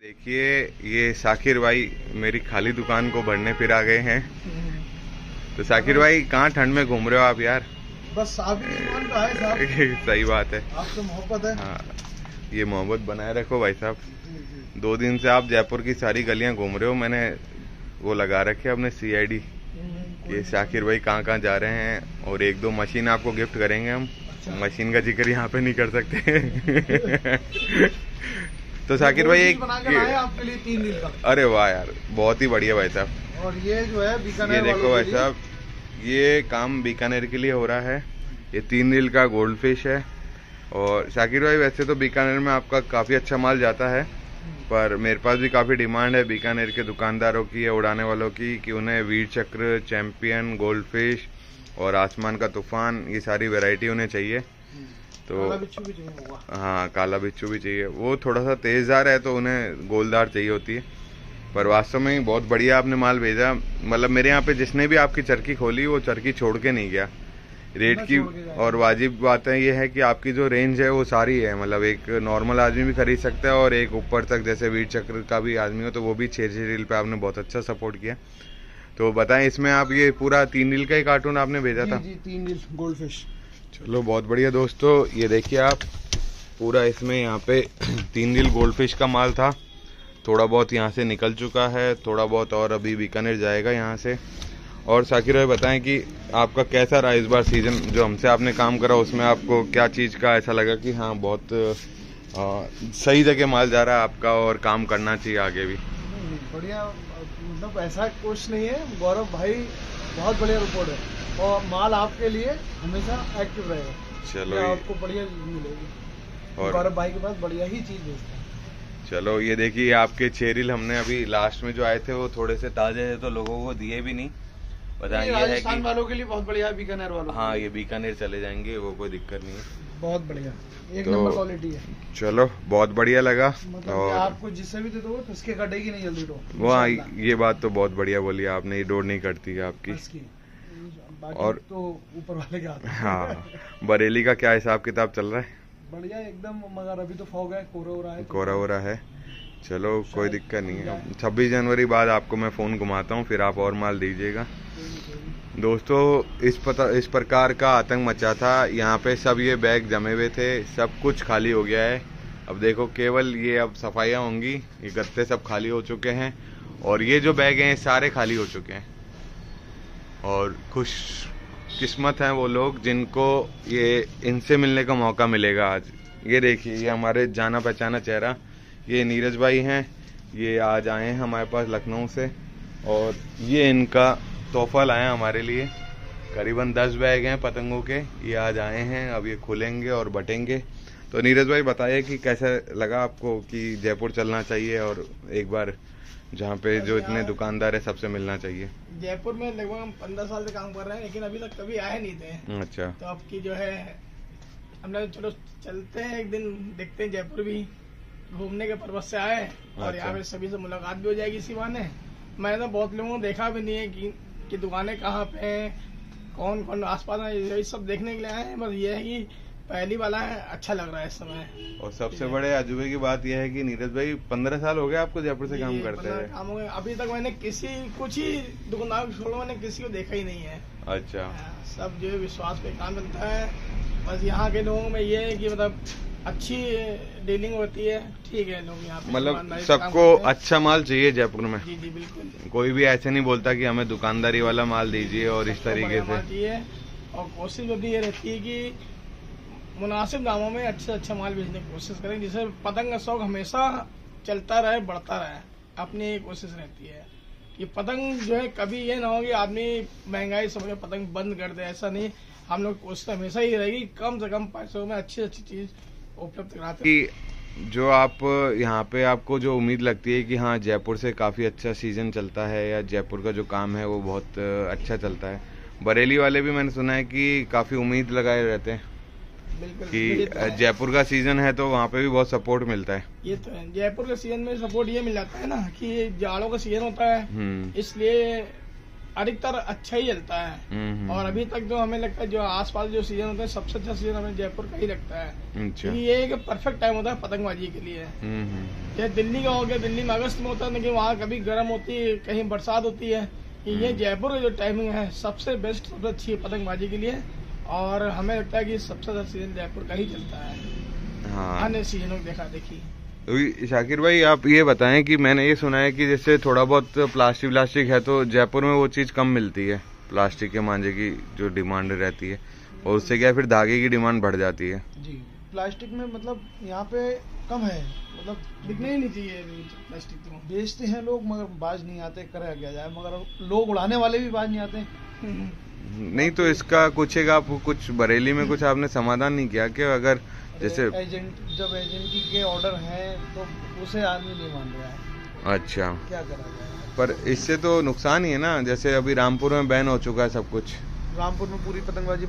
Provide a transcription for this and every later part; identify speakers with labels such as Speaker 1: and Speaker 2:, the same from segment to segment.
Speaker 1: देखिए ये शाकिर भाई मेरी खाली दुकान को भरने फिर आ गए हैं। तो शाकिर भाई कहाँ ठंड में घूम रहे हो आप यार?
Speaker 2: बस आप ही की दुकान पे आए साहब।
Speaker 1: सही बात है,
Speaker 2: आपसे मोहब्बत है।
Speaker 1: हाँ ये मोहब्बत बनाए रखो भाई साहब। 2 दिन से आप जयपुर की सारी गलियां घूम रहे हो, मैंने वो लगा रखे अपने CID। ये शाकिर भाई कहाँ कहाँ जा रहे हैं, और 1-2 मशीन आपको गिफ्ट करेंगे हम।
Speaker 2: अच्छा।
Speaker 1: मशीन का जिक्र यहाँ पे नहीं कर सकते। तो शाकिर भाई एक
Speaker 2: बना के लाए आपके लिए 3 दिन का।
Speaker 1: अरे वाह यार, बहुत ही बढ़िया भाई साहब।
Speaker 2: और ये जो है बीकानेर
Speaker 1: ये देखो
Speaker 2: वालों
Speaker 1: भाई
Speaker 2: के लिए।
Speaker 1: साहब, ये काम बीकानेर के लिए हो रहा है। ये 3 रील का गोल्ड फिश है। और शाकिर भाई वैसे तो बीकानेर में आपका काफ़ी अच्छा माल जाता है, पर मेरे पास भी काफ़ी डिमांड है बीकानेर के दुकानदारों की या उड़ाने वालों की कि उन्हें वीर चक्र, चैंपियन, गोल्ड फिश और आसमान का तूफान, ये सारी वैरायटी उन्हें चाहिए। तो
Speaker 2: काला बिच्छू भी चाहिए होगा।
Speaker 1: हाँ काला बिच्छू भी चाहिए, वो थोड़ा सा तेज़दार है तो उन्हें गोलदार चाहिए होती है। पर वास्तव में बहुत बढ़िया आपने माल भेजा। मतलब मेरे यहाँ पे जिसने भी आपकी चरखी खोली वो चरखी छोड़ के नहीं गया रेट की। और वाजिब बात है ये है कि आपकी जो रेंज है वो सारी है, मतलब एक नॉर्मल आदमी भी खरीद सकता है और एक ऊपर तक जैसे वीर चक्र का भी आदमी हो तो वो भी 6 रील पे आपने बहुत अच्छा सपोर्ट किया। तो बताएं, इसमें आप ये पूरा 3 रील का ही कार्टून आपने भेजा था?
Speaker 2: जी 3 रील गोल्ड फिश।
Speaker 1: चलो बहुत बढ़िया दोस्तों, ये देखिए आप पूरा इसमें यहाँ पे 3 रील गोल्ड फिश का माल था। थोड़ा बहुत यहाँ से निकल चुका है, थोड़ा बहुत और अभी बीकानेर जाएगा यहाँ से। और शाकिर भाई बताएं कि आपका कैसा रहा इस बार सीजन, जो हमसे आपने काम करा उसमें आपको क्या चीज़ का ऐसा लगा कि हाँ बहुत सही जगह माल जा रहा है आपका और काम करना चाहिए आगे भी?
Speaker 2: बढ़िया, मतलब ऐसा कुछ नहीं है गौरव भाई, बहुत बढ़िया रिपोर्ट है और माल आपके लिए हमेशा एक्टिव रहेगा।
Speaker 1: चलो
Speaker 2: आपको बढ़िया मिलेगी
Speaker 1: और
Speaker 2: गौरव भाई के पास बढ़िया ही चीज भेजता है।
Speaker 1: चलो ये देखिए आपके 6 रील हमने अभी लास्ट में जो आए थे वो थोड़े से ताजे थे तो लोगों को दिए भी नहीं। बताएं, ये है
Speaker 2: राजस्थान
Speaker 1: कि
Speaker 2: वालों के लिए बहुत बढ़िया है, बीकानेर वालों
Speaker 1: हाँ ये बीकानेर चले जाएंगे, वो कोई दिक्कत नहीं है।
Speaker 2: बहुत बढ़िया, एक
Speaker 1: तो
Speaker 2: नंबर क्वालिटी है।
Speaker 1: चलो बहुत बढ़िया लगा।
Speaker 2: मतलब
Speaker 1: और
Speaker 2: आपको जिससे भी दे दो तो इसके कटेगी नहीं जल्दी डोर।
Speaker 1: वो हाँ, ये बात तो बहुत बढ़िया बोली आपने, ये डोर नहीं कटती है आपकी।
Speaker 2: बाकी
Speaker 1: और
Speaker 2: तो ऊपर वाले के हाथ में।
Speaker 1: हाँ बरेली का क्या हिसाब किताब चल रहा है?
Speaker 2: बढ़िया एकदम, मगर अभी तो फॉग है, कोहरा हो रहा है।
Speaker 1: कोहरा हो रहा है, चलो कोई दिक्कत नहीं है। 26 जनवरी बाद आपको मैं फ़ोन घुमाता हूँ, फिर आप और माल दीजिएगा। दोस्तों इस प्रकार का आतंक मचा था यहाँ पे, सब ये बैग जमे हुए थे, सब कुछ खाली हो गया है। अब देखो केवल ये अब सफाइयाँ होंगी, ये गत्ते सब खाली हो चुके हैं और ये जो बैग हैं सारे खाली हो चुके हैं। और खुश किस्मत हैं वो लोग जिनको ये इनसे मिलने का मौका मिलेगा आज। ये देखिए ये हमारे जाना पहचाना चेहरा, ये नीरज भाई हैं, ये आज आए हैं हमारे पास लखनऊ से और ये इनका तोहफा लाए हैं हमारे लिए। करीबन 10 बैग हैं पतंगों के, ये आज आए हैं, अब ये खुलेंगे और बटेंगे। तो नीरज भाई बताइए कि कैसा लगा आपको कि जयपुर चलना चाहिए और एक बार जहाँ पे जो इतने दुकानदार है सबसे मिलना चाहिए?
Speaker 2: जयपुर में लगभग हम 15 साल से काम कर रहे हैं लेकिन अभी तक कभी आए नहीं थे।
Speaker 1: अच्छा,
Speaker 2: तो आपकी जो है हमने चलो चलते हैं एक दिन, देखते हैं जयपुर भी घूमने के पर्पज से आए और
Speaker 1: अच्छा।
Speaker 2: यहाँ पे सभी से मुलाकात भी हो जाएगी इसी बहाने। मैंने तो बहुत लोगों को देखा भी नहीं है कि दुकानें कहाँ पे हैं, कौन कौन आसपास है, ये सब देखने के लिए आए हैं। बस ये है कि पहली वाला है, अच्छा लग रहा है इस समय।
Speaker 1: और सबसे बड़े अजूबे की बात यह है कि नीरज भाई 15 साल हो गए आपको जयपुर से काम करते हुए?
Speaker 2: काम हो गए, अभी तक मैंने कुछ ही दुकानदार को छोड़ो, मैंने किसी को देखा ही नहीं है।
Speaker 1: अच्छा,
Speaker 2: सब जो है विश्वास पे काम चलता है। बस यहाँ के लोगों में ये है कि मतलब अच्छी डीलिंग होती है, ठीक है लोग यहाँ पे
Speaker 1: मतलब सबको अच्छा माल चाहिए जयपुर में।
Speaker 2: जी जी बिल्कुल,
Speaker 1: कोई भी ऐसे नहीं बोलता कि हमें दुकानदारी वाला माल दीजिए और इस तरीके से
Speaker 2: चाहिए। और कोशिश अपनी ये रहती है कि मुनासिब दामों में अच्छे अच्छा माल बेचने की कोशिश करें, जिससे पतंग का शौक हमेशा चलता रहे, बढ़ता रहे। अपनी कोशिश रहती है कि पतंग जो है कभी ये ना हो कि आदमी महंगाई समझ पतंग बंद कर दे, ऐसा नहीं। हम लोग कोशिश हमेशा ही रहेगी कम से कम पैसों में अच्छी अच्छी चीज उपलब्ध कराते
Speaker 1: कि जो आप यहाँ पे आपको जो उम्मीद लगती है कि हाँ जयपुर से काफ़ी अच्छा सीजन चलता है या जयपुर का जो काम है वो बहुत अच्छा चलता है। बरेली वाले भी मैंने सुना है कि काफ़ी उम्मीद लगाए रहते हैं कि जयपुर का सीजन है तो वहाँ पे भी बहुत सपोर्ट मिलता है।
Speaker 2: ये तो है, जयपुर के सीजन में सपोर्ट ये मिल जाता है ना कि जाड़ों का सीजन होता है, इसलिए अधिकतर अच्छा ही चलता है। और अभी तक जो हमें लगता है जो आसपास जो सीजन होता है सबसे अच्छा सीजन हमें जयपुर का ही लगता है, क्योंकि ये एक परफेक्ट टाइम होता है पतंगबाजी के लिए। जैसे दिल्ली का हो गया, दिल्ली में अगस्त में होता है, लेकिन वहाँ कभी गर्म होती है, कहीं बरसात होती है। ये जयपुर का जो टाइमिंग है सबसे बेस्ट, सबसे अच्छी है पतंगबाजी के लिए। और हमें लगता है कि सबसे अच्छा सीजन जयपुर का ही चलता है अन्य सीजनों को देखा देखी।
Speaker 1: शाकिर भाई आप ये बताएं कि मैंने ये सुना है कि जैसे थोड़ा बहुत प्लास्टिक है तो जयपुर में वो चीज़ कम मिलती है, प्लास्टिक के मांझे की जो डिमांड रहती है, और उससे क्या फिर धागे की डिमांड बढ़ जाती है।
Speaker 3: जी, प्लास्टिक में मतलब यहाँ पे कम है, मतलब
Speaker 2: बिकने ही नहीं चाहिए प्लास्टिक। तो
Speaker 3: बेचते हैं लोग मगर बाज नहीं आते, करा क्या जाए, मगर लोग उड़ाने वाले भी बाज नहीं आते।
Speaker 1: नहीं तो इसका कुछ बरेली में कुछ आपने समाधान नहीं किया कि अगर जैसे
Speaker 3: जब एजेंटी के ऑर्डर हैं तो उसे आदमी नहीं मान रहा है।
Speaker 1: अच्छा,
Speaker 3: क्या करा जाए।
Speaker 1: पर इससे तो नुकसान ही है ना, जैसे अभी रामपुर में बैन हो चुका है सब कुछ,
Speaker 3: रामपुर में पूरी पतंगबाजी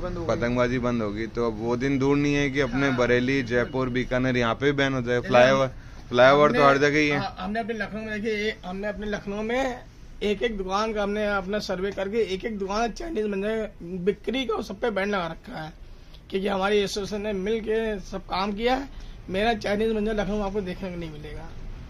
Speaker 3: बंद होगी, तो अब वो दिन दूर नहीं है कि अपने बरेली, जयपुर, बीकानेर यहाँ पे भी बैन हो जाए। फ्लाईओवर तो हर जगह ही है।
Speaker 2: हमने अपने लखनऊ में देखिए, हमने अपने लखनऊ में एक दुकान का हमने अपना सर्वे करके एक दुकान चाइनीज मंदिर बिक्री का सब पे बैन लगा रखा है, क्योंकि हमारी एसोसिएशन ने मिल के सब काम किया है। मेरा चाइनीज मंदिर लखनऊ में आपको देखने को नहीं मिलेगा।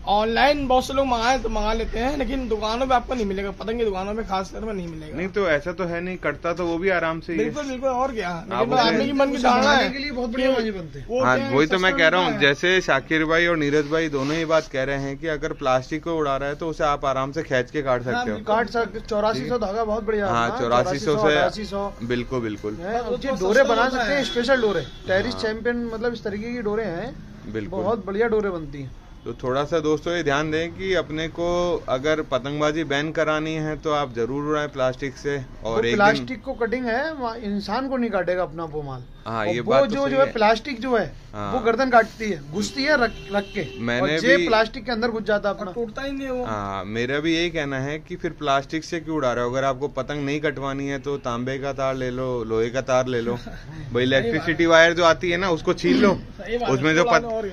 Speaker 2: ऑनलाइन बहुत से लोग मंगाए तो मंगा लेते हैं, लेकिन दुकानों पे आपको नहीं मिलेगा, पतंग की दुकानों पे खास तौर पर नहीं मिलेगा।
Speaker 1: नहीं तो ऐसा तो है नहीं, कटता तो वो भी आराम से ही
Speaker 2: बिल्कुल बिल्कुल, और क्या, लेकिन आदमी की मन की धारणा है
Speaker 3: के लिए बहुत बढ़िया बाजी बनते हैं।
Speaker 1: हाँ, वही तो मैं कह रहा हूँ, जैसे शाकिर भाई और नीरज भाई दोनों ही बात कह रहे हैं कि अगर प्लास्टिक को उड़ा रहा है तो उसे आप आराम से खींच के काट सकते हो।
Speaker 3: 8400 धागा बहुत बढ़िया।
Speaker 1: हाँ, 8400 से बिल्कुल बिल्कुल
Speaker 3: डोरे बना सकते हैं, स्पेशल डोरे, टेरिस चैंपियन, मतलब इस तरीके की डोरे हैं,
Speaker 1: बिल्कुल
Speaker 3: बहुत बढ़िया डोरे बनती हैं।
Speaker 1: तो थोड़ा सा दोस्तों ये ध्यान दें कि अपने को अगर पतंगबाजी बैन करानी है तो आप जरूर उड़ाएं प्लास्टिक से। और एक
Speaker 3: प्लास्टिक को कटिंग है, इंसान को नहीं काटेगा अपना वो माल।
Speaker 1: हाँ, ये
Speaker 3: वो
Speaker 1: बात
Speaker 3: जो
Speaker 1: तो
Speaker 3: है प्लास्टिक जो है वो गर्दन काटती है, घुसती है रख के,
Speaker 1: मैंने
Speaker 3: और भी प्लास्टिक के अंदर घुस जाता है, अपना
Speaker 2: टूटता ही नहीं वो।
Speaker 1: हाँ, मेरा भी यही कहना है कि फिर प्लास्टिक से क्यों उड़ा रहे हो। अगर आपको पतंग नहीं कटवानी है तो तांबे का तार ले लो, लोहे का तार ले लो, भाई इलेक्ट्रिसिटी वायर जो आती है ना उसको छीन लो,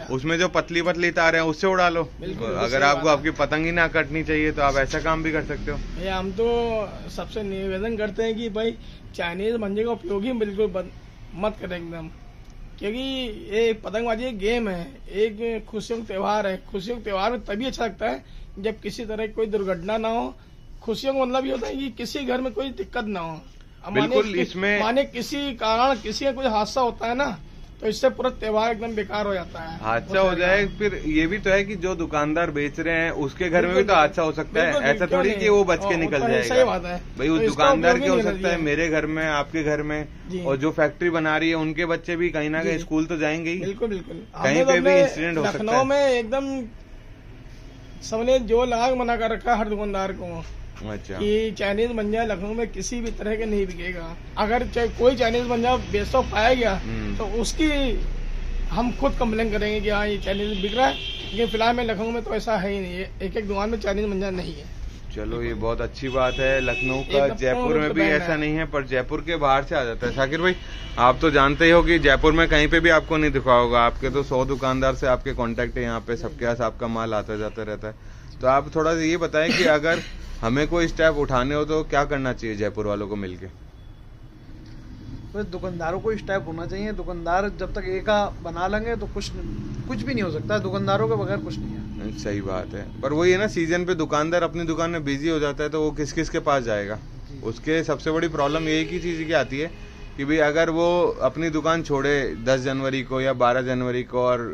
Speaker 1: उसमें जो पतली पतली तार है उससे उड़ा लो। अगर आपको आपकी पतंग ही ना कटनी चाहिए तो आप ऐसा काम भी कर सकते हो।
Speaker 2: हम तो सबसे निवेदन करते हैं कि भाई चाइनीज मंजे का उपयोग ही बिल्कुल मत करें एकदम, क्योंकि ये पतंगबाजी एक गेम है, एक खुशियों का त्योहार है। खुशियों के त्योहार में तभी अच्छा लगता है जब किसी तरह की कोई दुर्घटना ना हो। खुशियों का मतलब ये होता है कि किसी घर में कोई दिक्कत ना हो।
Speaker 1: बिल्कुल, इसमें
Speaker 2: माने किसी कारण किसी का कोई हादसा होता है ना, तो इससे पूरा त्योहार एकदम बेकार हो जाता है।
Speaker 1: हादसा हो जाए, फिर ये भी तो है कि जो दुकानदार बेच रहे हैं उसके घर में भी तो हादसा हो सकता है। ऐसा थोड़ी कि वो बच के निकल जाएगा।
Speaker 2: सही बात है
Speaker 1: भाई, वो दुकानदार के हो सकता है, मेरे घर में, आपके घर में, और जो फैक्ट्री बना रही है उनके बच्चे भी कहीं ना कहीं स्कूल तो जाएंगे ही।
Speaker 2: बिल्कुल बिल्कुल,
Speaker 1: कहीं पे भी इंसिडेंट हो सकता है।
Speaker 2: लखनऊ में एकदम सबने जो लाग मना कर रखा है हर दुकानदार को।
Speaker 1: अच्छा,
Speaker 2: कि चाइनीज मंजा लखनऊ में किसी भी तरह के नहीं बिकेगा। अगर कोई चाइनीज मंजा बेचता पाया गया तो उसकी हम खुद कंप्लेन करेंगे कि हाँ ये चाइनीज बिक रहा है, लेकिन फिलहाल में लखनऊ में तो ऐसा है ही नहीं है, एक दुकान में चाइनीज मंजा नहीं है।
Speaker 1: चलो ये बहुत अच्छी बात है लखनऊ का। जयपुर में भी ऐसा नहीं है, पर जयपुर के बाहर से आ जाता है। शाकिर भाई, आप तो जानते ही हो कि जयपुर में कहीं पे भी आपको नहीं दिखा होगा, आपके तो 100 दुकानदार से आपके कांटेक्ट है यहाँ पे, सबके पास आपका माल आता जाता रहता है। तो आप थोड़ा सा ये बताएं कि अगर हमें कोई स्टेप उठाने हो तो क्या करना चाहिए जयपुर वालों को मिलके?
Speaker 3: तो दुकानदारों को स्टेप होना चाहिए। दुकानदार जब तक एक बना लेंगे तो कुछ भी नहीं हो सकता, दुकानदारों के बगैर कुछ नहीं है।
Speaker 1: सही बात है, पर वही है ना, सीजन पे दुकानदार अपनी दुकान में बिजी हो जाता है तो वो किस किस के पास जाएगा। उसके सबसे बड़ी प्रॉब्लम यही की चीज की आती है कि भाई अगर वो अपनी दुकान छोड़े 10 जनवरी को या 12 जनवरी को और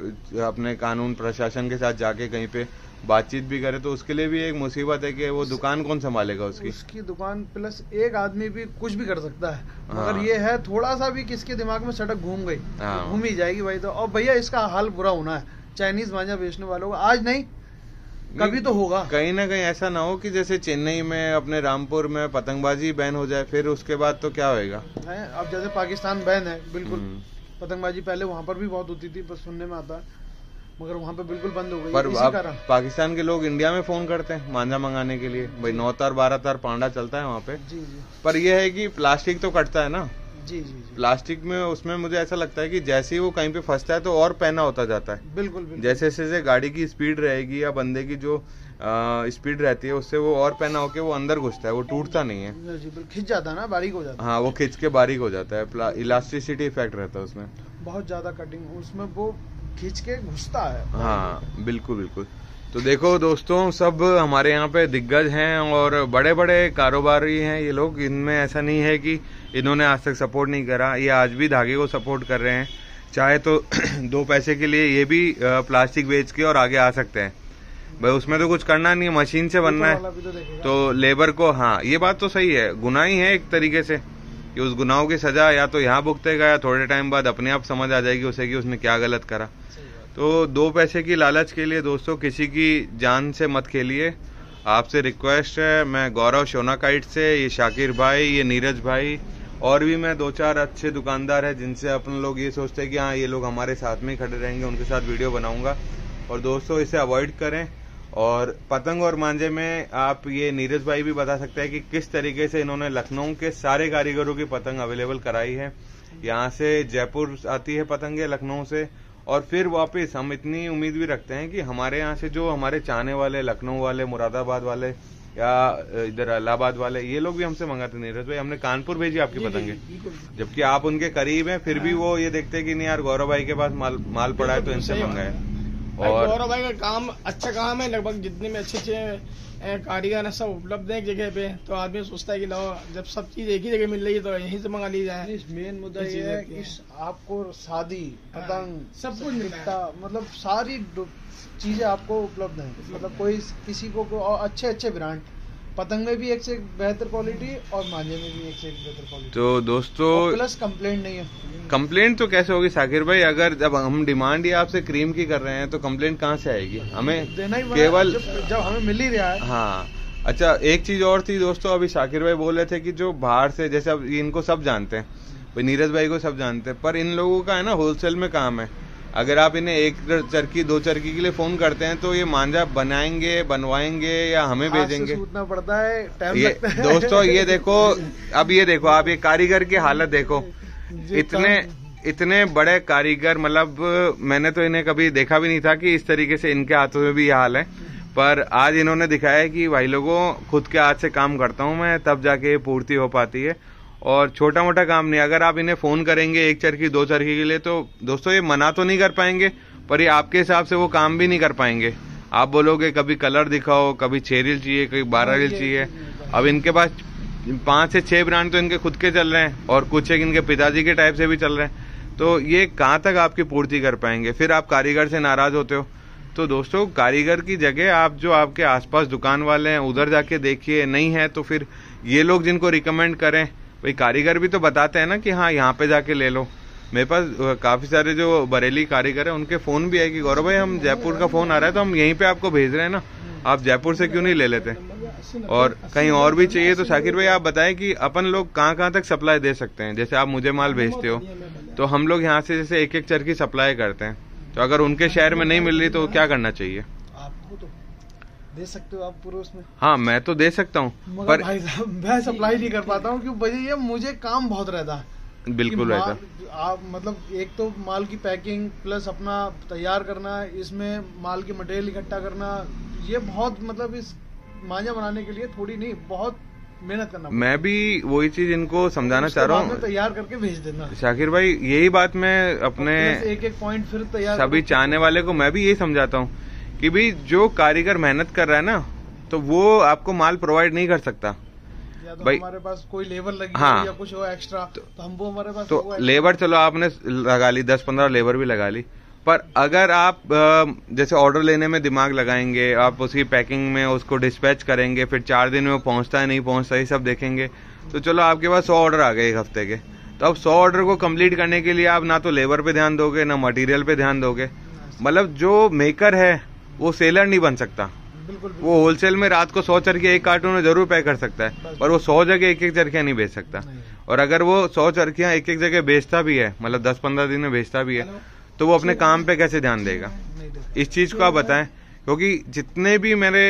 Speaker 1: अपने कानून प्रशासन के साथ जाके कहीं पे बातचीत भी करे तो उसके लिए भी एक मुसीबत है कि वो दुकान कौन संभालेगा उसकी
Speaker 3: दुकान। प्लस एक आदमी भी कुछ भी कर सकता है, मगर ये है थोड़ा सा भी किसके दिमाग में सड़क घूम गई, घूम ही जाएगी भाई। तो और भैया इसका हाल बुरा होना है चाइनीज मांझा बेचने वालों का, आज नहीं कभी तो होगा। कहीं
Speaker 1: ना कहीं ऐसा ना हो कि जैसे चेन्नई में, अपने रामपुर में पतंगबाजी बैन हो जाए, फिर उसके बाद तो क्या होएगा।
Speaker 3: अब जैसे पाकिस्तान बैन है बिल्कुल, पतंगबाजी पहले वहाँ पर भी बहुत होती थी, बस सुनने में आता है, मगर वहाँ पे बिल्कुल बंद हो गई।
Speaker 1: पर अब पाकिस्तान के लोग इंडिया में फोन करते हैं मांझा मंगाने के लिए, भाई 9 तार 12 तार पांडा चलता है वहाँ पे।
Speaker 3: जी जी।
Speaker 1: पर यह है कि प्लास्टिक तो कटता है ना,
Speaker 3: जी जी जी।
Speaker 1: प्लास्टिक में उसमें मुझे ऐसा लगता है कि जैसे ही वो कहीं पे फंसता है तो और पैना होता जाता है।
Speaker 3: बिल्कुल बिल्कुल।
Speaker 1: जैसे जैसे गाड़ी की स्पीड रहेगी या बंदे की जो स्पीड रहती है उससे वो और पैना होके वो अंदर घुसता है, वो टूटता नहीं है।
Speaker 3: जी बिल्कुल, खिंच जाता है ना, बारीक हो जाता है।
Speaker 1: हाँ, वो खिंच के बारीक हो जाता है, इलास्टिसिटी इफेक्ट रहता है उसमें,
Speaker 3: बहुत ज्यादा कटिंग उसमें वो खींच के घुसता है।
Speaker 1: हाँ बिल्कुल बिल्कुल। तो देखो दोस्तों, सब हमारे यहाँ पे दिग्गज हैं और बड़े बड़े कारोबारी हैं ये लोग। इनमें ऐसा नहीं है कि इन्होंने आज तक सपोर्ट नहीं करा, ये आज भी धागे को सपोर्ट कर रहे हैं। चाहे तो 2 पैसे के लिए ये भी प्लास्टिक बेच के और आगे आ सकते हैं भाई, उसमें तो कुछ करना नहीं है, मशीन से बनना है तो लेबर को। हाँ, ये बात तो सही है, गुनाह ही है एक तरीके से कि उस गुनाहों की सजा या तो यहाँ भुगतेगा या थोड़े टाइम बाद अपने आप समझ आ जाएगी उसे कि उसने क्या गलत करा। तो 2 पैसे की लालच के लिए दोस्तों किसी की जान से मत खेलिए। आपसे रिक्वेस्ट है, मैं गौरव शोनाकाइट से, ये शाकिर भाई, ये नीरज भाई और भी मैं 2-4 अच्छे दुकानदार हैं जिनसे अपन लोग ये सोचते हैं कि हाँ ये लोग हमारे साथ में ही खड़े रहेंगे, उनके साथ वीडियो बनाऊंगा। और दोस्तों इसे अवॉइड करें। और पतंग और मांझे में आप ये नीरज भाई भी बता सकते हैं कि किस तरीके से इन्होंने लखनऊ के सारे कारीगरों की पतंग अवेलेबल कराई है। यहाँ से जयपुर आती है पतंगे लखनऊ से, और फिर वापस हम इतनी उम्मीद भी रखते हैं कि हमारे यहाँ से जो हमारे चाहने वाले लखनऊ वाले, मुरादाबाद वाले या इधर इलाहाबाद वाले, ये लोग भी हमसे मंगाते। नीरज भाई, हमने कानपुर भेजी आपकी पतंगे, जबकि आप उनके करीब हैं, फिर भी वो ये देखते हैं कि नहीं यार गौरव भाई के पास माल पड़ा है तो इनसे मंगाए।
Speaker 2: और गौरव भाई का काम अच्छा काम है, लगभग जितने में अच्छे कारीगर है सब उपलब्ध है एक जगह पे, तो आदमी सोचता है कि लो जब सब चीज एक ही जगह मिल रही है तो यहीं से मंगा ली जाए।
Speaker 3: मेन मुद्दा ये है कि आपको शादी, पतंग,
Speaker 2: सब कुछ मिलता है,
Speaker 3: मतलब सारी चीजें आपको उपलब्ध हैं। मतलब कोई किसी को अच्छे ब्रांड पतंग में भी एक से एक बेहतर क्वालिटी और मांझे में भी एक से एक बेहतर क्वालिटी।
Speaker 1: तो दोस्तों
Speaker 3: प्लस कंप्लेंट नहीं है।
Speaker 1: कंप्लेंट तो कैसे होगी शाकिर भाई, अगर जब हम डिमांड ही आपसे क्रीम की कर रहे हैं तो कंप्लेंट कहाँ से आएगी? हमें
Speaker 3: देना ही
Speaker 1: केवल
Speaker 3: जब हमें मिल ही रहा है।
Speaker 1: हाँ अच्छा, एक चीज और थी दोस्तों, अभी शाकिर भाई बोल रहे थे कि जो बाहर से, जैसे अब इनको सब जानते हैं भाई, नीरज भाई को सब जानते हैं, पर इन लोगों का है ना होलसेल में काम है। अगर आप इन्हें 1 चरखी 2 चरखी के लिए फोन करते हैं तो ये मांझा बनाएंगे, बनवाएंगे या हमें भेजेंगे,
Speaker 3: सूटना पड़ता है, टाइम लगता है।
Speaker 1: दोस्तों ये देखो, अब ये देखो आप, ये कारीगर की हालत देखो, इतने बड़े कारीगर, मतलब मैंने तो इन्हें कभी देखा भी नहीं था कि इस तरीके से इनके हाथों में भी ये हाल है, पर आज इन्होंने दिखाया है कि भाई लोगों, खुद के हाथ से काम करता हूं मैं, तब जाके ये पूर्ति हो पाती है। और छोटा मोटा काम नहीं, अगर आप इन्हें फोन करेंगे 1 चरखी 2 चरखी के लिए तो दोस्तों ये मना तो नहीं कर पाएंगे, पर ये आपके हिसाब से वो काम भी नहीं कर पाएंगे। आप बोलोगे कभी कलर दिखाओ, कभी 6 रील चाहिए, कभी 12 रील चाहिए। अब इनके पास 5 से 6 ब्रांड तो इनके खुद के चल रहे हैं और कुछ एक इनके पिताजी के टाइप से भी चल रहे हैं, तो ये कहाँ तक आपकी पूर्ति कर पाएंगे? फिर आप कारीगर से नाराज होते हो। तो दोस्तों कारीगर की जगह आप जो आपके आसपास दुकान वाले हैं उधर जाके देखिए, नहीं है तो फिर ये लोग जिनको रिकमेंड करें, भाई कारीगर भी तो बताते हैं ना कि हाँ यहाँ पे जाके ले लो। मेरे पास काफी सारे जो बरेली कारीगर है उनके फोन भी है कि गौरव भाई हम जयपुर का फोन आ रहा है तो हम यहीं पे आपको भेज रहे हैं ना, आप जयपुर से क्यों नहीं ले लेते? और कहीं और भी चाहिए तो शाकिर भाई आप बताएं कि अपन लोग कहाँ तक सप्लाई दे सकते हैं? जैसे आप मुझे माल भेजते हो तो हम लोग यहाँ से जैसे 1-1 चरखी सप्लाई करते हैं, तो अगर उनके शहर में नहीं मिल रही तो क्या करना चाहिए?
Speaker 3: आपको तो दे सकते हो आप पूरे उसमें।
Speaker 1: हाँ मैं तो दे सकता हूँ, पर
Speaker 3: भाई साहब मैं सप्लाई नहीं कर पाता हूँ क्योंकि भैया मुझे काम बहुत रहता है।
Speaker 1: बिल्कुल रहता,
Speaker 3: आप मतलब एक तो माल की पैकिंग प्लस अपना तैयार करना, इसमें माल की मटेरियल इकट्ठा करना, ये बहुत मतलब इस मांझा बनाने के लिए थोड़ी नहीं बहुत मेहनत करना। मैं
Speaker 1: भी वही चीज इनको समझाना चाह रहा हूँ,
Speaker 3: तैयार करके भेज देना।
Speaker 1: शाकिर भाई यही बात मैं अपने
Speaker 3: एक पॉइंट फिर तैयार
Speaker 1: सभी चाहने वाले को मैं भी यही समझाता हूँ कि भाई जो कारीगर मेहनत कर रहा है ना तो वो आपको माल प्रोवाइड नहीं कर सकता।
Speaker 3: या तो
Speaker 1: भाई
Speaker 3: हमारे पास कोई लेबर लगी
Speaker 1: हाँ,
Speaker 3: या कुछ हो एक्स्ट्रा तो हम वो हमारे पास
Speaker 1: तो लेबर चलो आपने लगा ली, 10-15 लेबर भी लगा ली, पर अगर आप जैसे ऑर्डर लेने में दिमाग लगाएंगे, आप उसकी पैकिंग में उसको डिस्पैच करेंगे, फिर 4 दिन में वो पहुंचता है नहीं पहुंचता ये सब देखेंगे, तो चलो आपके पास 100 ऑर्डर आ गए 1 हफ्ते के, तो अब 100 ऑर्डर को कंप्लीट करने के लिए आप ना तो लेबर पे ध्यान दोगे ना मटेरियल पे ध्यान दोगे। मतलब जो मेकर है वो सेलर नहीं बन सकता। वो होलसेल में रात को 100 चरखियां 1 कार्टून में जरूर पैक कर सकता है, पर वो 100 जगह 1-1 चरखियां नहीं बेच सकता। और अगर वो 100 चरखियां 1-1 जगह बेचता भी है, मतलब 10-15 दिन में बेचता भी है, तो वो अपने काम पे कैसे ध्यान देगा? इस चीज को आप बताएं, क्योंकि जितने भी मेरे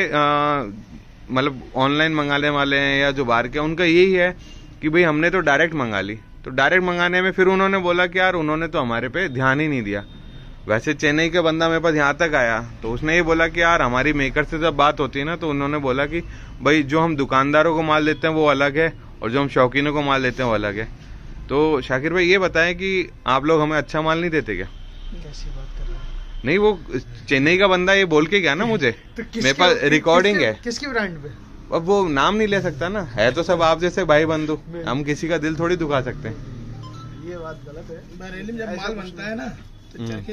Speaker 1: मतलब ऑनलाइन मंगाने वाले हैं या जो बाहर के, उनका यही है कि भाई हमने तो डायरेक्ट मंगा ली, तो डायरेक्ट मंगाने में फिर उन्होंने बोला कि यार उन्होंने तो हमारे पे ध्यान ही नहीं दिया। वैसे चेन्नई का बंदा मेरे पास यहाँ तक आया तो उसने ये बोला कि यार हमारी मेकर से जब बात होती है ना, तो उन्होंने बोला कि भाई जो हम दुकानदारों को माल देते हैं वो अलग है और जो हम शौकीनों को माल देते हैं वो अलग है। तो शाकिर भाई ये बताएं कि आप लोग हमें अच्छा माल नहीं देते क्या?
Speaker 3: कैसी बात कर रहे हैं?
Speaker 1: नहीं, वो चेन्नई का बंदा ये बोल के गया ना मुझे,
Speaker 3: तो
Speaker 1: मेरे पास रिकॉर्डिंग है।
Speaker 3: किसकी ब्रांड पे?
Speaker 1: अब वो नाम नहीं ले सकता ना, है तो सब आप जैसे भाई बंधु, हम किसी का दिल थोड़ी दुखा सकते हैं।
Speaker 3: ये बात गलत है।
Speaker 2: बरेली में जब माल बनता है ना, तो जब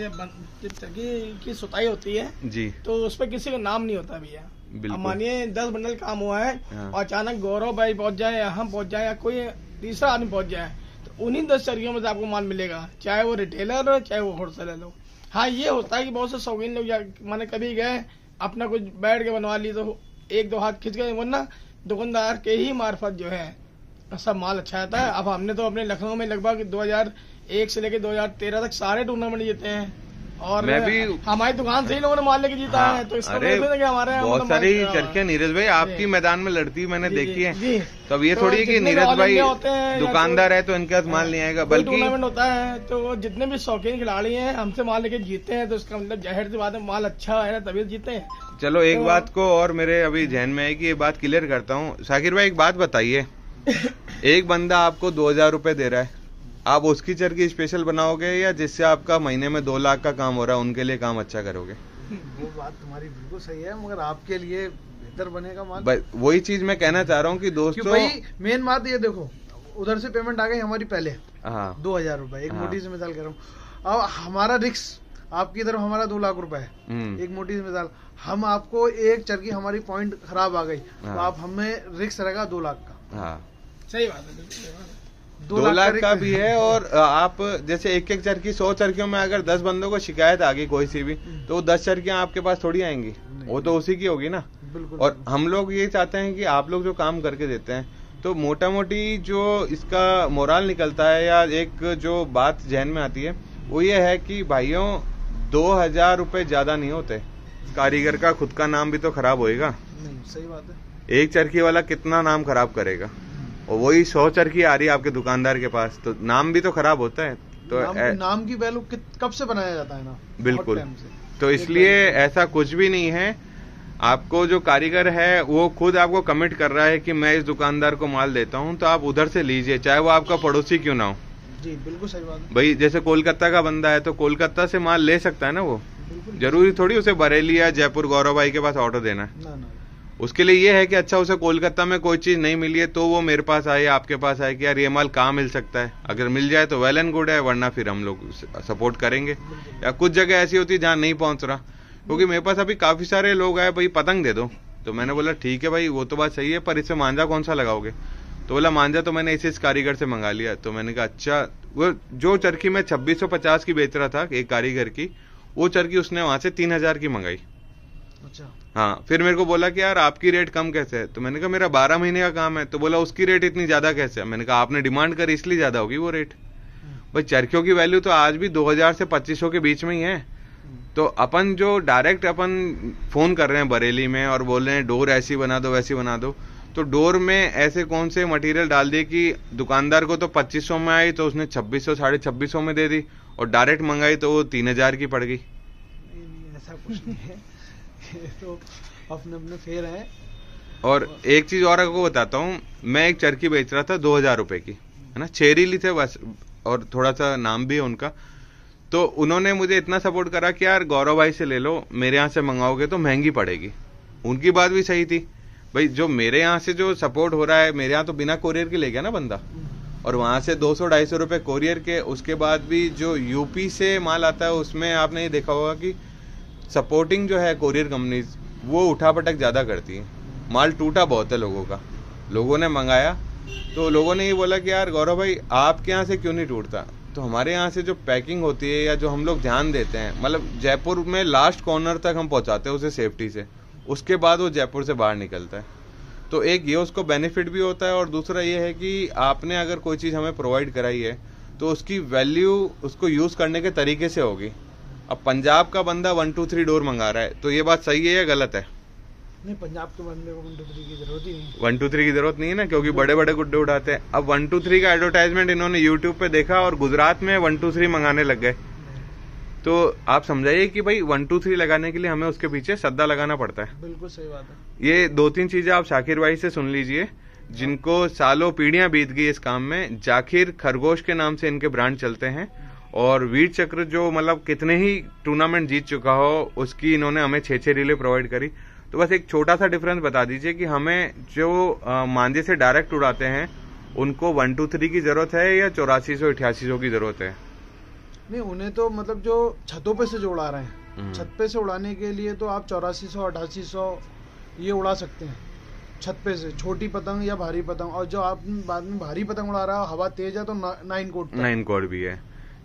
Speaker 2: चरखी की सुताई होती है
Speaker 1: जी,
Speaker 2: तो उस पर किसी का नाम नहीं होता भैया। अब मानिए 10 बंडल काम हुआ है और अचानक गौरव भाई पहुंच जाए या हम पहुंच जाए या कोई तीसरा आदमी पहुंच जाए, तो उन्हीं 10 चरखियों में से आपको माल मिलेगा, चाहे वो रिटेलर हो चाहे वो होलसेलर हो। हाँ, ये होता है कि बहुत से शौकीन लोग मैंने कभी गए अपना कुछ बैठ के बनवा ली तो 1-2 हाथ खिंच गए, वरना दुकानदार के ही मार्फत जो है सब माल अच्छा आता है। अब हमने तो अपने लखनऊ में लगभग 2001 से लेकर 2013 तक सारे टूर्नामेंट जीते हैं और मैं भी हमारी दुकान से ही लोगों ने माल लेके जीता है। तो इसका मतलब कि हमारे
Speaker 1: बहुत सारी चरखियां नीरज भाई आपकी मैदान में लड़ती मैंने देखी है। तो अब ये थोड़ी है कि नीरज भाई दुकानदार है तो इनके पास माल नहीं आएगा, बल्कि
Speaker 2: टूर्नामेंट होता है तो जितने भी शौकीन खिलाड़ी हैं हमसे माल लेके जीते हैं, तो इसका मतलब जाहिर सी बात है माल अच्छा है तभी जीते हैं।
Speaker 1: चलो एक बात को और मेरे अभी ध्यान में है कि ये बात क्लियर करता हूँ। शाकिर भाई एक बात बताइए, एक बंदा आपको 2000 रुपए दे रहा है, आप उसकी चरखी स्पेशल बनाओगे या जिससे आपका महीने में 2 लाख का काम हो रहा है उनके लिए काम अच्छा करोगे?
Speaker 3: वो बात तुम्हारी बिल्कुल सही है, मगर आपके लिए बेहतर बनेगा माल।
Speaker 1: वही चीज मैं कहना चाह रहा हूँ कि दोस्तों
Speaker 3: भाई मेन बात ये देखो, उधर से पेमेंट आ गई हमारी पहले 2000 रुपए, एक मोटी सी मिसाल कर रहा हूँ। अब हमारा रिक्स आपकी तरफ हमारा 2 लाख रुपए है, एक मोटी सी मिसाल, हम आपको एक चरखी हमारी पॉइंट खराब आ गई तो आप हमें रिक्स रहेगा 2 लाख का।
Speaker 2: सही बात है,
Speaker 1: 2 लाख का भी है। और आप जैसे एक चरखी 100 चरखियों में अगर 10 बंदों को शिकायत आ गई कोई सी भी, तो वो 10 चरखियां आपके पास थोड़ी आएंगी, वो तो उसी की होगी ना। और हम लोग ये चाहते हैं कि आप लोग जो काम करके देते हैं, तो मोटा मोटी जो इसका मोरल निकलता है या एक जो बात जहन में आती है वो ये है कि भाइयों 2000 रुपए ज्यादा नहीं होते, कारीगर का खुद का नाम भी तो खराब होएगा।
Speaker 3: नहीं, सही बात है।
Speaker 1: एक चरखी वाला कितना नाम खराब करेगा, और वही 100 चरखी आ रही है आपके दुकानदार के पास, तो नाम भी तो खराब होता है। तो
Speaker 3: नाम की वैल्यू कब से बनाया जाता है ना,
Speaker 1: बिल्कुल। तो इसलिए ऐसा कुछ भी नहीं है, आपको जो कारीगर है वो खुद आपको कमिट कर रहा है कि मैं इस दुकानदार को माल देता हूं, तो आप उधर से लीजिए, चाहे वो आपका पड़ोसी क्यों ना हो।
Speaker 3: जी बिल्कुल सही बात है।
Speaker 1: भाई जैसे कोलकाता का बंदा है तो कोलकाता से माल ले सकता है ना, वो जरूरी थोड़ी उसे बरेली या जयपुर गौरव भाई के पास ऑर्डर देना है।
Speaker 3: ना।
Speaker 1: उसके लिए ये है कि अच्छा उसे कोलकाता में कोई चीज नहीं मिली है तो वो मेरे पास आए, आपके पास आए कि यार ये माल कहाँ मिल सकता है, अगर मिल जाए तो वेल एंड गुड है, वरना फिर हम लोग सपोर्ट करेंगे। या कुछ जगह ऐसी होती है जहाँ नहीं पहुंच रहा, क्योंकि मेरे पास अभी काफी सारे लोग आए भाई पतंग दे दो, तो मैंने बोला ठीक है भाई वो तो बात सही है, पर इससे मांझा कौन सा लगाओगे? तो बोला मांझा तो मैंने इस कारीगर से मंगा लिया। तो मैंने कहा अच्छा, वो जो चरखी मैं 2650 की बेच रहा था एक कारीगर की, वो चरखी उसने वहां से 3000 की मंगाई।
Speaker 3: अच्छा।
Speaker 1: हाँ, फिर मेरे को बोला कि यार आपकी रेट कम कैसे है? तो मैंने कहा मेरा 12 महीने का काम है। तो बोला उसकी रेट इतनी ज्यादा कैसे है? मैंने कहा आपने डिमांड करी इसलिए ज्यादा होगी वो रेट। भाई चरखियों की वैल्यू तो आज भी 2000 से 2500 के बीच में ही है। तो अपन जो डायरेक्ट अपन फोन कर रहे हैं बरेली में और बोल रहे हैं डोर ऐसी बना दो वैसी बना दो, तो डोर में ऐसे कौन से मटेरियल डाल दिए कि दुकानदार को तो 2500 में आई तो उसने 2600 2650 में दे दी, और डायरेक्ट मंगाई तो वो 3000 की पड़ गई।
Speaker 3: ऐसा कुछ नहीं है, तो अपने अपने फेर हैं।
Speaker 1: और एक चीज और आपको बताता हूँ, मैं एक चरखी बेच रहा था 2000 रुपए की, है ना, छेरीली थे बस, और थोड़ा सा नाम भी है उनका। तो उन्होंने मुझे इतना सपोर्ट करा कि यार गौरव भाई से ले लो, मेरे यहाँ से मंगाओगे तो महंगी पड़ेगी। उनकी बात भी सही थी भाई, जो मेरे यहाँ से जो सपोर्ट हो रहा है, मेरे यहाँ तो बिना कोरियर के ले गया ना बंदा, और वहां से 200-250 रुपए कोरियर के, उसके बाद भी जो यूपी से माल आता है उसमें आपने ये देखा होगा कि सपोर्टिंग जो है कोरियर कंपनीज वो उठापटक ज्यादा करती है, माल टूटा बहुत है लोगों का। लोगों ने मंगाया तो लोगों ने ये बोला कि यार गौरव भाई आपके यहाँ से क्यों नहीं टूटता? तो हमारे यहाँ से जो पैकिंग होती है या जो हम लोग ध्यान देते हैं, मतलब जयपुर में लास्ट कॉर्नर तक हम पहुँचाते हैं उसे सेफ्टी से, उसके बाद वो जयपुर से बाहर निकलता है। तो एक ये उसको बेनिफिट भी होता है, और दूसरा ये है कि आपने अगर कोई चीज़ हमें प्रोवाइड कराई है तो उसकी वैल्यू उसको यूज़ करने के तरीके से होगी। अब पंजाब का बंदा 1 2 3 डोर मंगा रहा है, तो ये बात सही है या गलत है?
Speaker 3: नहीं, पंजाब के बंदे को 1-2-3 की जरूरत ही नहीं।
Speaker 1: 1-2-3 की जरूरत नहीं है ना, क्योंकि बड़े बड़े गुड्डे उठाते हैं। अब 1-2-3 का एडवर्टाइजमेंट इन्होंने यूट्यूब पे देखा और गुजरात में 1-2-3 मंगाने लग गए। तो आप समझाइए कि भाई 1-2-3 लगाने के लिए हमें उसके पीछे सद्दा लगाना पड़ता है।
Speaker 3: बिल्कुल सही बात है।
Speaker 1: ये 2-3 चीजें आप शाकिर भाई से सुन लीजिए, जिनको सालों पीढ़ियां बीत गई इस काम में। जाकिर खरगोश के नाम से इनके ब्रांड चलते हैं, और वीर चक्र जो मतलब कितने ही टूर्नामेंट जीत चुका हो, उसकी इन्होंने हमें 6-6 रीलें प्रोवाइड करी। तो बस एक छोटा सा डिफरेंस बता दीजिए कि हमें जो मांझे से डायरेक्ट उड़ाते हैं उनको 1-2-3 की जरूरत है या 8400-8800 की जरूरत है?
Speaker 3: नहीं, उन्हें तो मतलब जो छतों पे से जो उड़ा रहे हैं, छत पे से उड़ाने के लिए तो आप 8400-8800 ये उड़ा सकते हैं छत पे से, छोटी पतंग या भारी पतंग। और जो आप बाद में भारी पतंग उड़ा रहा है, हवा तेज है तो 9
Speaker 1: कोड भी है।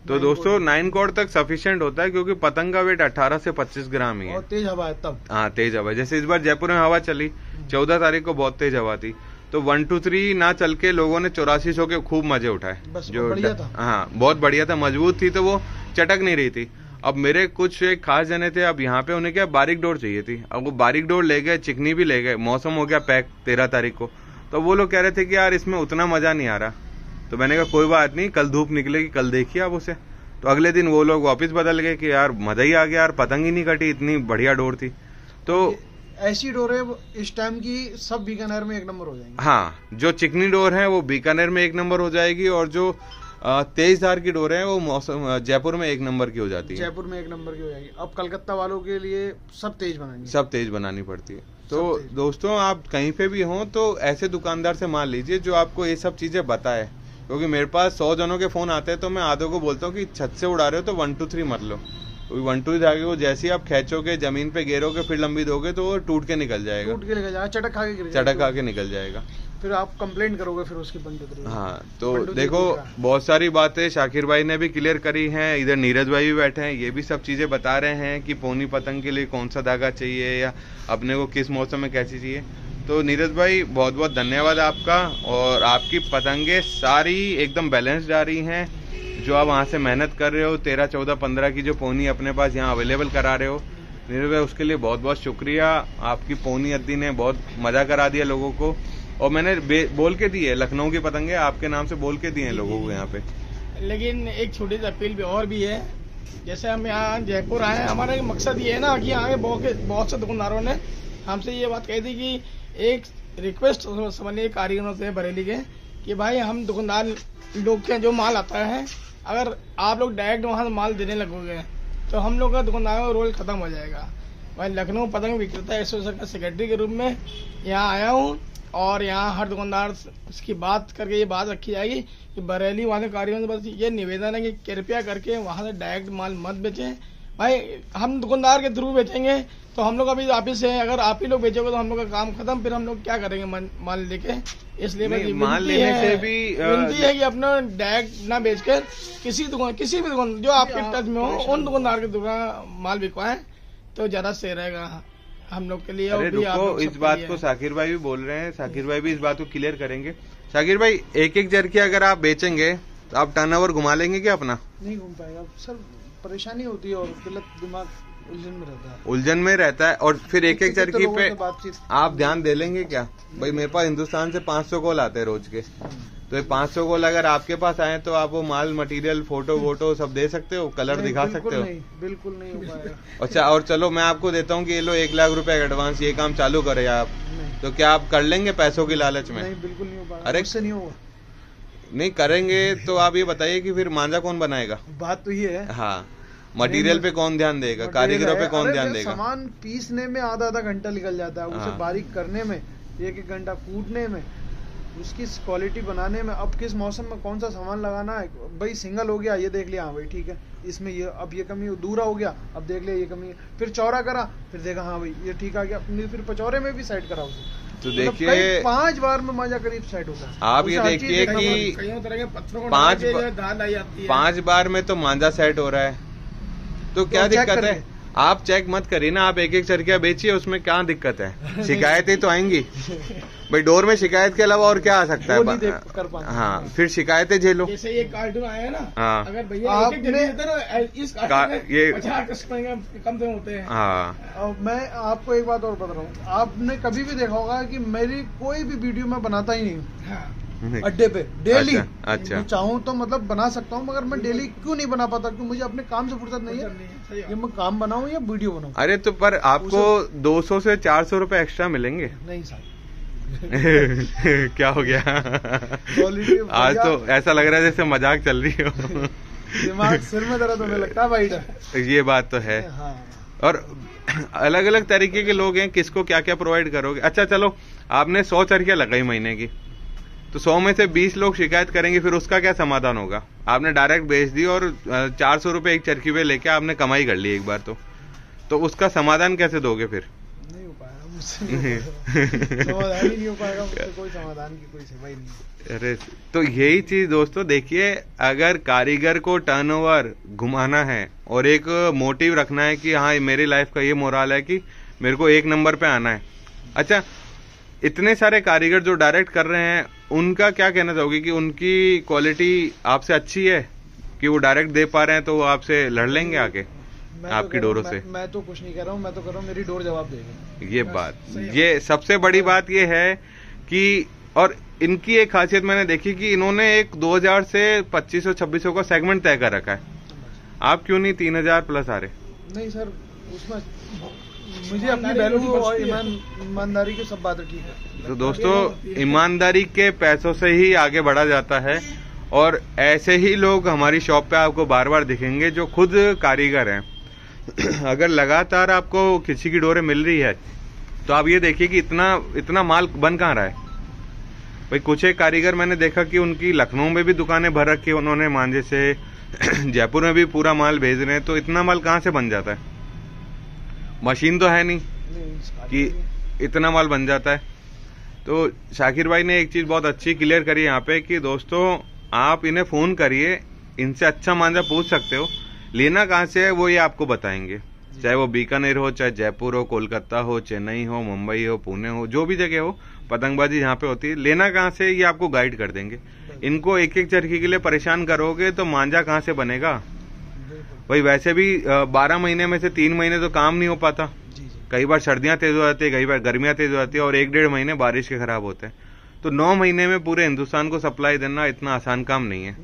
Speaker 1: तो दोस्तों 9 कोड तक सफिशिएंट होता है, क्योंकि पतंग का वेट 18 से 25 ग्राम ही है।
Speaker 3: और तेज हवा है तब।
Speaker 1: हाँ, तेज हवा। जैसे इस बार जयपुर में हवा चली 14 तारीख को, बहुत तेज हवा थी, तो 1-2-3 ना चल के लोगों ने 8400 के खूब मजे उठाए।
Speaker 3: जो बढ़िया था।
Speaker 1: हाँ, बहुत बढ़िया था, मजबूत थी, तो वो चटक नहीं रही थी। अब मेरे कुछ एक खास जने थे, अब यहाँ पे उन्हें क्या बारीक डोर चाहिए थी। अब वो बारीक डोर ले गए, चिकनी भी ले गए, मौसम हो गया पैक 13 तारीख को। तो वो लोग कह रहे थे कि यार इसमें उतना मजा नहीं आ रहा। तो मैंने कहा कोई बात नहीं, कल धूप निकलेगी, कल देखिए आप उसे। तो अगले दिन वो लोग वापस बदल गए कि यार मजा ही आ गया यार, पतंग ही नहीं कटी, इतनी बढ़िया डोर थी। तो
Speaker 3: ऐसी डोरें इस टाइम की सब बीकानेर में 1 नंबर हो जाएंगी।
Speaker 1: हाँ, जो चिकनी डोर है वो बीकानेर में 1 नंबर हो जाएगी, और जो तेज धार की डोर है वो मौसम जयपुर में 1 नंबर की हो जाती है।
Speaker 3: जयपुर में 1 नंबर की हो जाएगी। अब कलकत्ता वालों के लिए सब तेज बनाएंगे,
Speaker 1: सब तेज बनानी पड़ती है। तो दोस्तों आप कहीं पे भी हो तो ऐसे दुकानदार से मान लीजिए जो आपको ये सब चीजें बताए, क्योंकि मेरे पास 100 जनों के फोन आते हैं, तो मैं आधों को बोलता हूँ कि छत से उड़ा रहे हो तो 1-2-3 मत लो। 1-2 धागे को जैसे ही आप खेचोगे, जमीन पे गिरोगे, फिर लंबी दोगे तो वो टूट के निकल जाएगा,
Speaker 3: चटक खा के
Speaker 1: निकल जाएगा।
Speaker 3: फिर आप कंप्लेंट करोगे फिर उसकी 1-2-3।
Speaker 1: हाँ, तो देखो बहुत सारी बातें शाकिर भाई ने भी क्लियर करी हैं, इधर नीरज भाई भी बैठे हैं, ये भी सब चीजें बता रहे हैं कि पोनी पतंग के लिए कौन सा धागा चाहिए या अपने को किस मौसम में कैसी चाहिए। तो नीरज भाई बहुत बहुत धन्यवाद आपका, और आपकी पतंगे सारी एकदम बैलेंस्ड आ रही हैं। जो आप वहाँ से मेहनत कर रहे हो, 13, 14, 15 की जो पोनी अपने पास यहाँ अवेलेबल करा रहे हो, नीरज भाई उसके लिए बहुत बहुत शुक्रिया। आपकी पोनी अद्दी ने बहुत मजा करा दिया लोगों को, और मैंने बोल के दी है, लखनऊ की पतंगे आपके नाम से बोल के दिए हैं लोगों को यहाँ पे।
Speaker 2: लेकिन एक छोटी सी अपील भी और भी है। जैसे हम यहाँ जयपुर आए, हमारा मकसद ये है ना कि यहाँ के बहुत से दुकानदारों ने हमसे ये बात कही थी कि एक रिक्वेस्ट समझिए कारीगरों से बरेली के, कि भाई हम दुकानदार लोग के जो माल आता है, अगर आप लोग डायरेक्ट वहाँ से माल देने लगोगे तो हम लोग का दुकानदारों का रोल खत्म हो जाएगा। मैं लखनऊ पतंग विक्रेता एसोसिएशन का सेक्रेटरी के रूप में यहाँ आया हूँ, और यहाँ हर दुकानदार इसकी बात करके ये बात रखी जाएगी कि बरेली वाले कारीगरों से बस ये निवेदन है कि कृपया करके वहाँ से डायरेक्ट माल मत बेचें। भाई हम दुकानदार के थ्रू बेचेंगे तो हम लोग अभी आप ही से, अगर आप ही लोग बेचोगे तो हम लोग का काम खत्म, फिर हम लोग क्या करेंगे माल लेके। इसलिए
Speaker 1: माल लेने से भी
Speaker 2: विनती है कि अपना डायरेक्ट ना बेचकर किसी भी दुकान जो आपके टच में हो उन दुकानदार के दुकान माल बिकवाएं तो ज्यादा सही रहेगा हम लोग के लिए।
Speaker 1: अरे रुको, इस बात को शाकिर भाई भी बोल रहे हैं, शाकिर भाई भी इस बात को क्लियर करेंगे। शाकिर भाई, एक जरखी अगर आप बेचेंगे तो आप टर्नओवर घुमा लेंगे क्या अपना?
Speaker 3: नहीं घूम पाएगा सर, परेशानी होती है और गलत दिमाग
Speaker 1: उलझन में रहता है। और फिर एक जरखी पे आप ध्यान दे लेंगे क्या? भाई मेरे पास हिंदुस्तान से 500 कॉल आते हैं रोज के, तो 500 कॉल अगर आपके पास आए तो आप वो माल मटेरियल फोटो वोटो सब दे सकते हो, कलर दिखा सकते हो?
Speaker 3: बिल्कुल नहीं हो पाएगा।
Speaker 1: अच्छा, और चलो मैं आपको देता हूँ कि ये लो 1 लाख रुपए एडवांस, ये काम चालू करे आप, तो क्या आप कर लेंगे पैसों की लालच में?
Speaker 3: नहीं, बिल्कुल नहीं हो पाएगा।
Speaker 1: अरे
Speaker 3: नहीं होगा।
Speaker 1: नहीं करेंगे तो आप ये बताइए कि फिर मांझा कौन बनाएगा?
Speaker 3: बात तो ये है।
Speaker 1: हाँ, मटेरियल पे कौन ध्यान देगा, कारीगरों पे कौन ध्यान देगा?
Speaker 3: सामान पीसने में आधा घंटा निकल जाता है, उसे बारीक करने में 1 घंटा, कूटने में, उसकी क्वालिटी बनाने में। अब किस मौसम में कौन सा सामान लगाना है, भाई सिंगल हो गया ये देख लिया, हाँ भाई ठीक है, इसमें ये अब ये कमी, दूरा हो गया अब देख लिया ये कमी है, फिर चौड़ा करा, फिर देखा हाँ भाई ये ठीक आ गया, फिर पचौरे में भी सेट करा उसे।
Speaker 1: तो देखिए
Speaker 3: 5 बार में मजा करीब सेट होता है।
Speaker 1: आप ये देखिए कि 5 बार में तो मांझा सेट हो रहा है, तो क्या दिक्कत है? आप चेक मत करिए ना, आप एक एक चरखिया बेचिए, उसमें क्या दिक्कत है? शिकायतें तो आएंगी भाई, डोर में शिकायत के अलावा और क्या आ सकता है? हाँ, फिर शिकायतें झेलो।
Speaker 2: जैसे ये कार्टून आया ना,
Speaker 1: हाँ,
Speaker 2: अगर भैया एक देते ना, इस कार्टून में
Speaker 1: ये
Speaker 2: 50 कस्टमर कम से होते हैं।
Speaker 1: हाँ,
Speaker 3: मैं आपको एक बात और बता रहा हूँ, आपने कभी भी देखा होगा कि मेरी कोई भी वीडियो मैं बनाता ही नहीं हूँ।
Speaker 2: हाँ।
Speaker 3: अड्डे पे डेली।
Speaker 1: अच्छा।
Speaker 3: चाहूँ तो मतलब बना सकता हूँ, मगर मैं डेली क्यों नहीं बना पाता? क्योंकि मुझे अपने काम से फुर्सत नहीं है। ये मैं काम बनाऊँ या वीडियो बनाऊँ?
Speaker 1: अरे तो पर आपको 200 से 400 रुपए एक्स्ट्रा मिलेंगे।
Speaker 3: नहीं साहब
Speaker 1: क्या हो गया? आज तो ऐसा लग रहा है जैसे मजाक चल रही हो।
Speaker 3: दिमाग सिर में दर्द होने लगता है भाई।
Speaker 1: ये बात तो है।
Speaker 3: हाँ।
Speaker 1: और अलग अलग तरीके के लोग हैं, किसको क्या क्या प्रोवाइड करोगे? अच्छा चलो, आपने 100 चरखियां लगाई महीने की, तो 100 में से 20 लोग शिकायत करेंगे, फिर उसका क्या समाधान होगा? आपने डायरेक्ट बेच दी और 400 रुपए एक चरखी पे लेके आपने कमाई कर ली एक बार, तो उसका समाधान कैसे दोगे फिर?
Speaker 3: नहीं हो पाएगा मुझसे। समाधान ही नहीं हो पाएगा मुझसे, कोई समाधान की कोई सेवा ही नहीं।
Speaker 1: अरे तो यही चीज दोस्तों देखिए, अगर कारीगर को टर्नओवर घुमाना है और एक मोटिव रखना है कि हाँ मेरी लाइफ का ये मोराल है कि मेरे को 1 नंबर पे आना है। अच्छा, इतने सारे कारीगर जो डायरेक्ट कर रहे हैं, उनका क्या कहना चाहोगे कि उनकी क्वालिटी आपसे अच्छी है कि वो डायरेक्ट दे पा रहे हैं, तो वो आपसे लड़ लेंगे आके आपकी डोरों से?
Speaker 3: मैं तो कुछ नहीं कह रहा हूँ, मैं तो कह रहा हूँ मेरी डोर जवाब देगी।
Speaker 1: ये बात, ये सबसे बड़ी बात ये है कि, और इनकी एक खासियत मैंने देखी कि इन्होंने एक 2000 से 2500-2600 का सेगमेंट तय कर रखा है। आप क्यों नहीं 3000 प्लस आ रहे?
Speaker 3: नहीं सर, उसमें मुझे अपनी वैल्यू और ईमानदारी की सब बातें ठीक है।
Speaker 1: तो दोस्तों, ईमानदारी के पैसों से ही आगे बढ़ा जाता है, और ऐसे ही लोग हमारी शॉप पे आपको बार बार दिखेंगे जो खुद कारीगर हैं। अगर लगातार आपको किसी की डोरें मिल रही है, तो आप ये देखिए कि इतना माल बन कहाँ रहा है भाई। कुछ एक कारीगर मैंने देखा कि उनकी लखनऊ में भी दुकानें भर रखी है उन्होंने मांझे से, जयपुर में भी पूरा माल भेज रहे हैं, तो इतना माल कहाँ से बन जाता है? मशीन तो है नहीं कि इतना माल बन जाता है। तो शाकिर भाई ने एक चीज बहुत अच्छी क्लियर करी यहाँ पे कि दोस्तों, आप इन्हें फोन करिए, इनसे अच्छा मांझा पूछ सकते हो, लेना कहाँ से है वो ये आपको बताएंगे। चाहे वो बीकानेर हो, चाहे जयपुर हो, कोलकाता हो, चेन्नई हो, मुंबई हो, पुणे हो, जो भी जगह हो, पतंगबाजी जहाँ पे होती है, लेना कहाँ से ये आपको गाइड कर देंगे। इनको एक एक चरखी के लिए परेशान करोगे तो मांझा कहाँ से बनेगा भाई? वैसे भी 12 महीने में से 3 महीने तो काम नहीं हो पाता। कई बार सर्दियां तेज हो जाती है, कई बार गर्मियां तेज हो जाती है, और 1-1.5 महीने बारिश के खराब होते हैं। तो 9 महीने में पूरे हिंदुस्तान को सप्लाई देना इतना आसान काम नहीं है।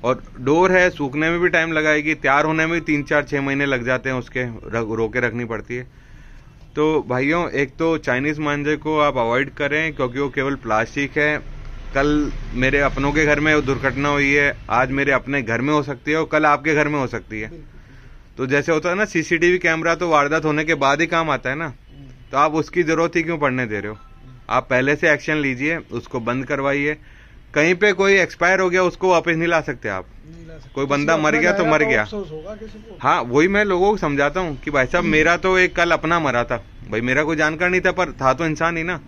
Speaker 1: और डोर है, सूखने में भी टाइम लगाएगी, तैयार होने में भी 3-4-6 महीने लग जाते हैं, उसके रोके रखनी पड़ती है। तो भाइयों, एक तो चाइनीज मांझे को आप अवॉइड करें, क्योंकि वो केवल प्लास्टिक है। कल मेरे अपनों के घर में दुर्घटना हुई है, आज मेरे अपने घर में हो सकती है, और कल आपके घर में हो सकती है। तो जैसे होता है ना, सीसीटीवी कैमरा तो वारदात होने के बाद ही काम आता है ना, तो आप उसकी जरूरत ही क्यों पड़ने दे रहे हो? आप पहले से एक्शन लीजिए, उसको बंद करवाइए। कहीं पे कोई एक्सपायर हो गया, उसको वापस नहीं ला सकते आप। कोई बंदा मर गया तो मर गया। हाँ, वही मैं लोगों को समझाता हूँ कि भाई साहब, मेरा तो एक कल अपना मरा था भाई, मेरा कोई जानकार नहीं था, पर था तो इंसान ही ना।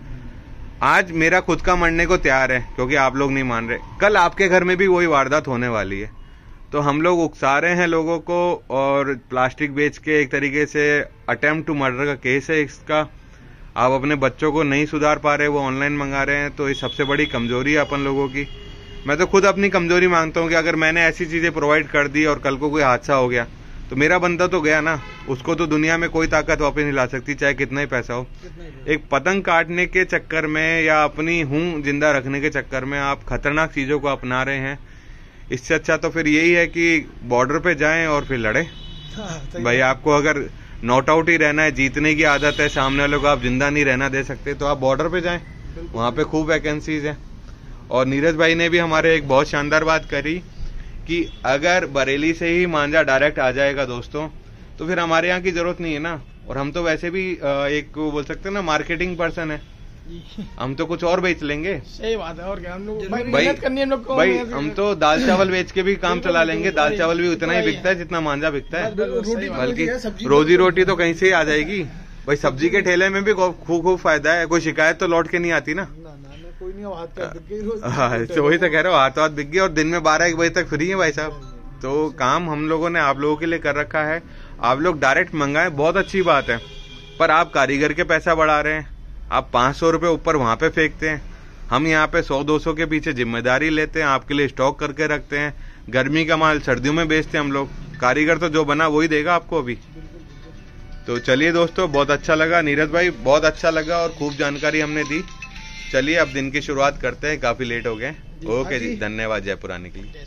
Speaker 1: आज मेरा खुद का मरने को तैयार है, क्योंकि आप लोग नहीं मान रहे। कल आपके घर में भी वही वारदात होने वाली है। तो हम लोग उकसा रहे हैं लोगों को, और प्लास्टिक बेच के एक तरीके से अटेम्प्ट टू मर्डर का केस है इसका। आप अपने बच्चों को नहीं सुधार पा रहे, वो ऑनलाइन मंगा रहे हैं, तो ये सबसे बड़ी कमजोरी है अपन लोगों की। मैं तो खुद अपनी कमजोरी मानता हूँ कि अगर मैंने ऐसी चीजें प्रोवाइड कर दी और कल को कोई हादसा हो गया, तो मेरा बंदा तो गया ना, उसको तो दुनिया में कोई ताकत वापस नहीं ला सकती, चाहे कितना ही पैसा हो। एक पतंग काटने के चक्कर में या अपनी हूं जिंदा रखने के चक्कर में आप खतरनाक चीजों को अपना रहे हैं। इससे अच्छा तो फिर यही है कि बॉर्डर पे जाएं और फिर लड़े। भाई, आपको अगर नॉट आउट ही रहना है, जीतने की आदत है, सामने वालों को आप जिंदा नहीं रहना दे सकते, तो आप बॉर्डर पे जाएं, वहां पे खूब वैकेंसीज है। और नीरज भाई ने भी हमारे एक बहुत शानदार बात करी कि अगर बरेली से ही मांझा डायरेक्ट आ जाएगा दोस्तों, तो फिर हमारे यहाँ की जरूरत नहीं है ना। और हम तो वैसे भी एक बोल सकते हैं ना, मार्केटिंग पर्सन है, हम तो कुछ और बेच लेंगे।
Speaker 2: सही बात है, और क्या हम लोग
Speaker 1: भाई
Speaker 2: करनी है हम लोग को।
Speaker 1: भाई, हम तो दाल चावल बेच के भी काम चला लेंगे, दाल चावल भी उतना ही बिकता है जितना मांझा बिकता है, बल्कि रोजी रोटी तो कहीं से ही आ जाएगी। भाई, सब्जी के ठेले में भी खूब फायदा है, कोई शिकायत तो लौट के नहीं आती ना।
Speaker 3: कोई नहीं, हाथ
Speaker 1: हाँ, तो वही तो कह रहा हूँ, हाथ बिक गई, और दिन में 12-1 बजे तक फ्री है भाई साहब। तो काम हम लोगों ने आप लोगों के लिए कर रखा है। आप लोग डायरेक्ट मंगाए, बहुत अच्छी बात है, पर आप कारीगर के पैसा बढ़ा रहे हैं। आप 500 रुपये ऊपर वहां पे फेंकते हैं, हम यहाँ पे 100-200 के पीछे जिम्मेदारी लेते हैं, आपके लिए स्टॉक करके रखते हैं। गर्मी का माल सर्दियों में बेचते हैं हम लोग, कारीगर तो जो बना वही देगा आपको अभी। तो चलिए दोस्तों, बहुत अच्छा लगा नीरज भाई, बहुत अच्छा लगा और खूब जानकारी हमने दी। चलिए अब दिन की शुरुआत करते हैं, काफी लेट हो गए। ओके जी, धन्यवाद जयपुर आने के लिए।